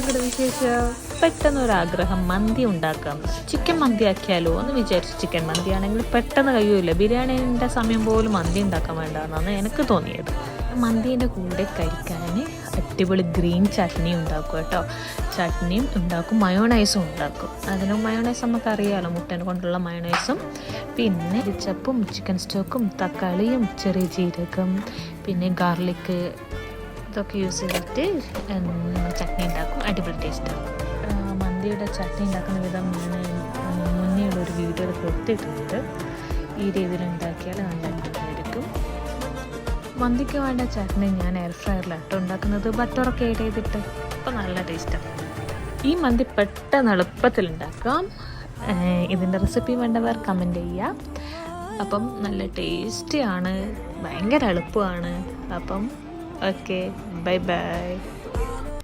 നിങ്ങളുടെ വിശേഷം? പെട്ടെന്നൊരാഗ്രഹം മന്തി ഉണ്ടാക്കാം, ചിക്കൻ മന്തി ആക്കിയാലോ എന്ന് വിചാരിച്ചു. ചിക്കൻ മന്തി ആണെങ്കിൽ പെട്ടെന്ന് കഴിയൂല, ബിരിയാണീൻ്റെ സമയം പോലും മന്തി ഉണ്ടാക്കാൻ വേണ്ടതെന്നാണ് എനിക്ക് തോന്നിയത്. മന്തീൻ്റെ കൂടെ കഴിക്കാൻ അടിപൊളി ഗ്രീൻ ചട്നി ഉണ്ടാക്കും കേട്ടോ. ചട്നിയും ഉണ്ടാക്കും, മയോണൈസും ഉണ്ടാക്കും. അതിന് മയോണൈസ് നമുക്കറിയാമല്ലോ, മുട്ടനെ കൊണ്ടുള്ള മയോണൈസും പിന്നെ ചപ്പും ചിക്കൻ സ്റ്റോക്കും തക്കാളിയും ചെറിയ ജീരകം പിന്നെ ഗാർലിക്ക് ഇതൊക്കെ യൂസ് ചെയ്തിട്ട് ചട്നി ഉണ്ടാക്കും. അടിപൊളി ടേസ്റ്റാണ്. മന്തിയുടെ ചട്നി ഉണ്ടാക്കുന്ന വിധം ഞാൻ മുന്നേ ഉള്ളൊരു വീഡിയോ കൊടുത്തിട്ടുണ്ട്. ഈ രീതിയിൽ ഉണ്ടാക്കിയാൽ നല്ല അടിപൊളിയായിരിക്കും. മന്തിക്ക് വേണ്ട ചട്നി ഞാൻ എയർ ഫ്രയറിലാട്ടോ ഉണ്ടാക്കുന്നത്, ബട്ടറൊക്കെ ആഡ് ചെയ്തിട്ട്. അപ്പോൾ നല്ല ടേസ്റ്റാണ്. ഈ മന്തി പെട്ടെന്ന് എളുപ്പത്തിൽ ഉണ്ടാക്കാം. ഇതിൻ്റെ റെസിപ്പി വേണ്ടവർ കമൻറ്റ് ചെയ്യുക. അപ്പം നല്ല ടേസ്റ്റിയാണ്, ഭയങ്കര എളുപ്പമാണ്. അപ്പം ഓക്കെ, ബൈ ബൈ.